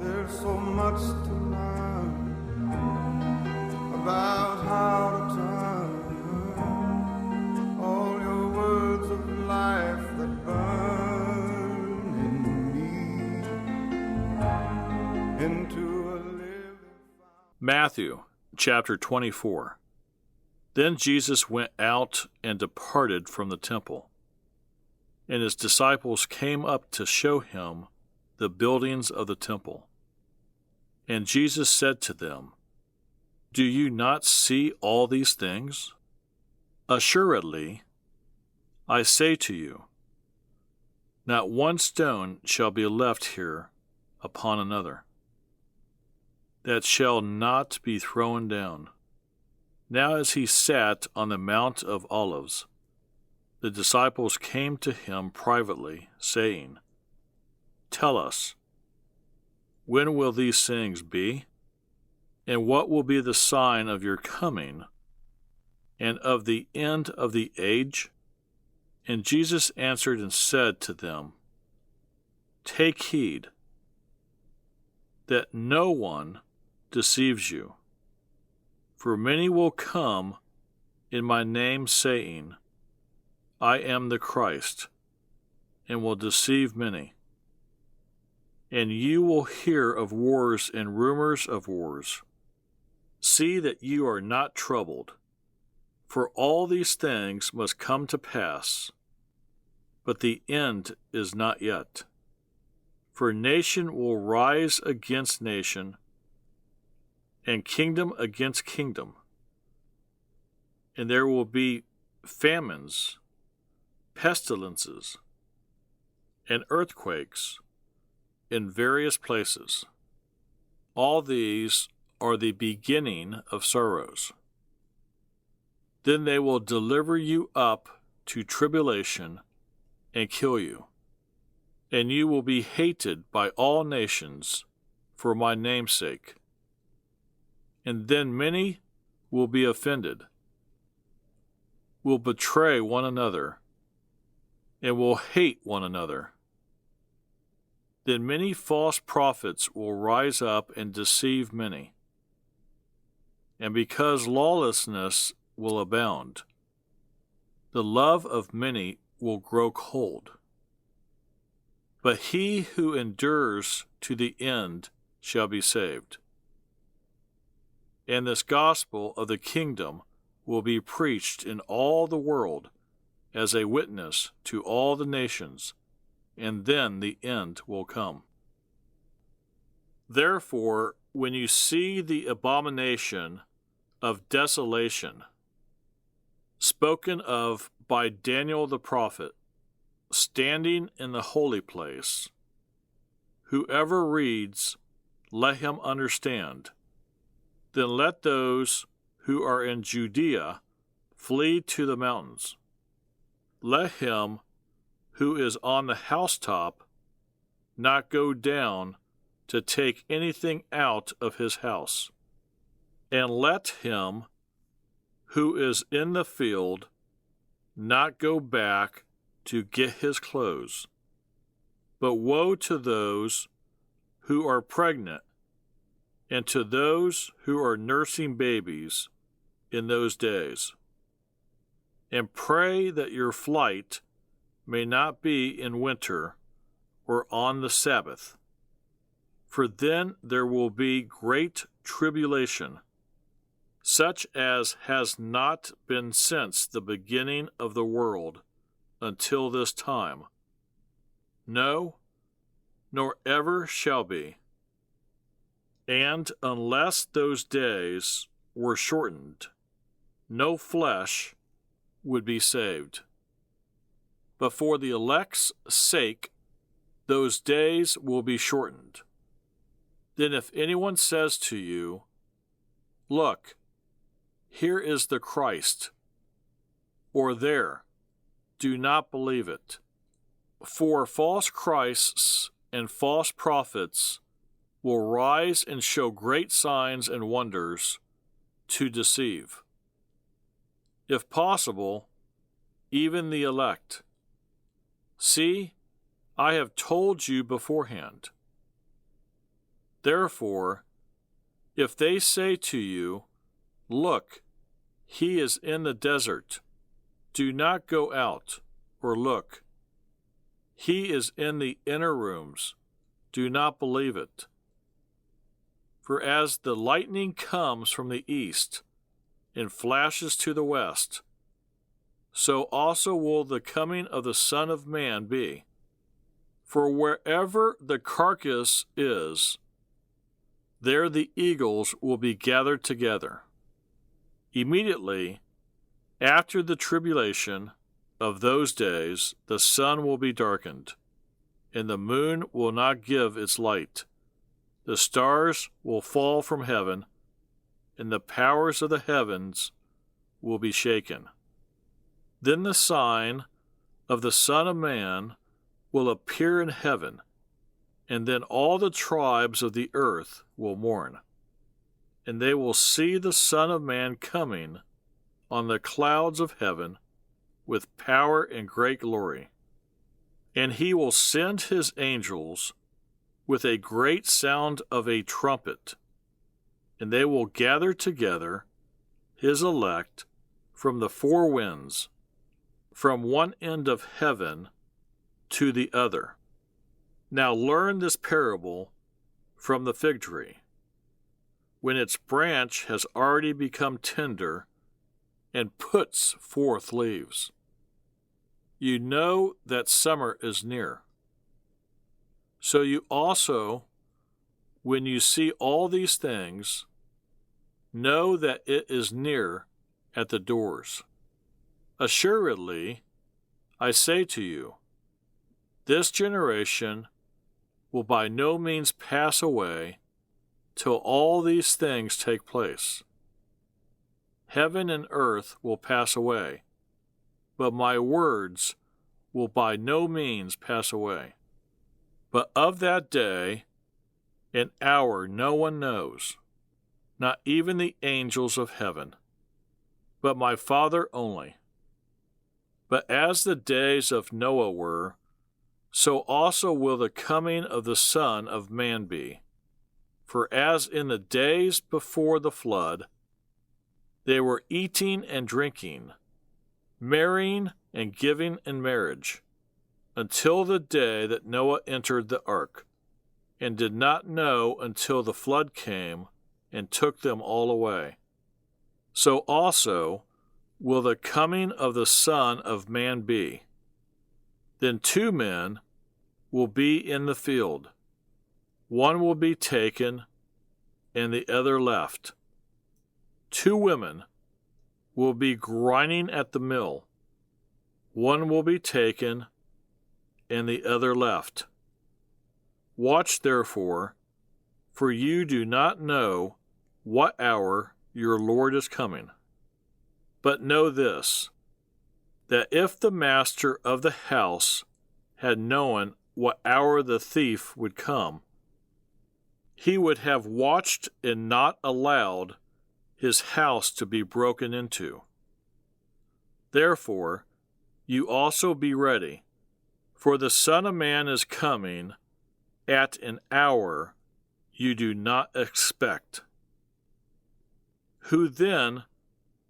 There's so much to learn about how to turn all your words of life that burn in me into a living fire. Matthew chapter 24. Then Jesus went out and departed from the temple, and his disciples came up to show him the buildings of the temple. And Jesus said to them, Do you not see all these things? Assuredly, I say to you, not one stone shall be left here upon another, that shall not be thrown down. Now as he sat on the Mount of Olives, the disciples came to him privately, saying, Tell us, when will these things be? And what will be the sign of your coming and of the end of the age? And Jesus answered and said to them, Take heed that no one deceives you. For many will come in my name, saying, I am the Christ, and will deceive many. And you will hear of wars and rumors of wars. See that you are not troubled, for all these things must come to pass, but the end is not yet. For nation will rise against nation, and kingdom against kingdom. And there will be famines, pestilences, and earthquakes in various places. All these are the beginning of sorrows. Then they will deliver you up to tribulation and kill you, and you will be hated by all nations for my name's sake. And then many will be offended, will betray one another, and will hate one another. Then many false prophets will rise up and deceive many. And because lawlessness will abound, the love of many will grow cold. But he who endures to the end shall be saved. And this gospel of the kingdom will be preached in all the world as a witness to all the nations, and then the end will come. Therefore, when you see the abomination of desolation, spoken of by Daniel the prophet, standing in the holy place, whoever reads, let him understand. Then let those who are in Judea flee to the mountains. Let him who is on the housetop not go down to take anything out of his house. And let him who is in the field not go back to get his clothes. But woe to those who are pregnant and to those who are nursing babies in those days. And pray that your flight may not be in winter or on the Sabbath, for then there will be great tribulation, such as has not been since the beginning of the world until this time. No, nor ever shall be. And unless those days were shortened, no flesh would be saved. But for the elect's sake, those days will be shortened. Then if anyone says to you, Look, here is the Christ, or there, do not believe it. For false Christs and false prophets will rise and show great signs and wonders to deceive, if possible, even the elect. See, I have told you beforehand. Therefore, if they say to you, Look, he is in the desert, do not go out, or look, he is in the inner rooms, do not believe it. For as the lightning comes from the east and flashes to the west, so also will the coming of the Son of Man be. For wherever the carcass is, there the eagles will be gathered together. Immediately after the tribulation of those days, the sun will be darkened, and the moon will not give its light. The stars will fall from heaven, and the powers of the heavens will be shaken. Then the sign of the Son of Man will appear in heaven, and then all the tribes of the earth will mourn, and they will see the Son of Man coming on the clouds of heaven with power and great glory. And he will send his angels with a great sound of a trumpet, and they will gather together his elect from the four winds, from one end of heaven to the other. Now learn this parable from the fig tree. When its branch has already become tender and puts forth leaves, you know that summer is near. So you also, when you see all these things, know that it is near at the doors. Assuredly, I say to you, this generation will by no means pass away till all these things take place. Heaven and earth will pass away, but my words will by no means pass away. But of that day and hour no one knows, not even the angels of heaven, but my Father only. But as the days of Noah were, so also will the coming of the Son of Man be. For as in the days before the flood, they were eating and drinking, marrying and giving in marriage, until the day that Noah entered the ark, and did not know until the flood came and took them all away. So also will the coming of the Son of Man be. Then 2 men will be in the field. One will be taken, and the other left. 2 women will be grinding at the mill. One will be taken, and the other left. Watch therefore, for you do not know what hour your Lord is coming. But know this, that if the master of the house had known what hour the thief would come, he would have watched and not allowed his house to be broken into. Therefore, you also be ready, for the Son of Man is coming at an hour you do not expect. Who then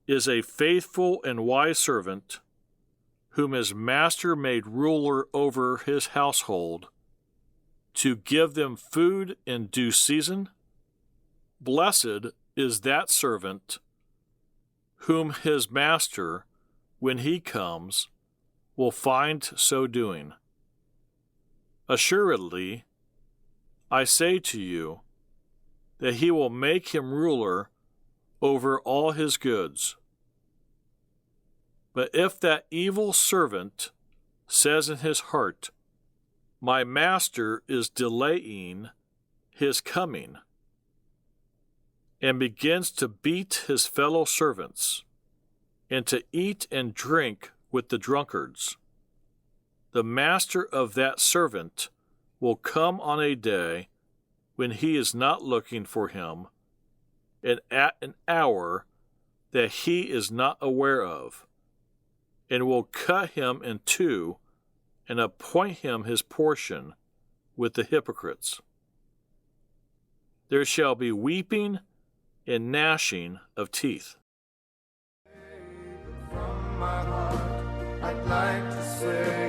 is a faithful and wise servant, whom his master made ruler over his household, to give them food in due season? Blessed is that servant whom his master, when he comes, will find so doing. Assuredly, I say to you, that he will make him ruler over all his goods. But if that evil servant says in his heart, My master is delaying his coming, and begins to beat his fellow servants, and to eat and drink with the drunkards, the master of that servant will come on a day when he is not looking for him, and at an hour that he is not aware of, and will cut him in two, and appoint him his portion with the hypocrites. there shall be weeping and gnashing of teeth. From my heart, I'd like to say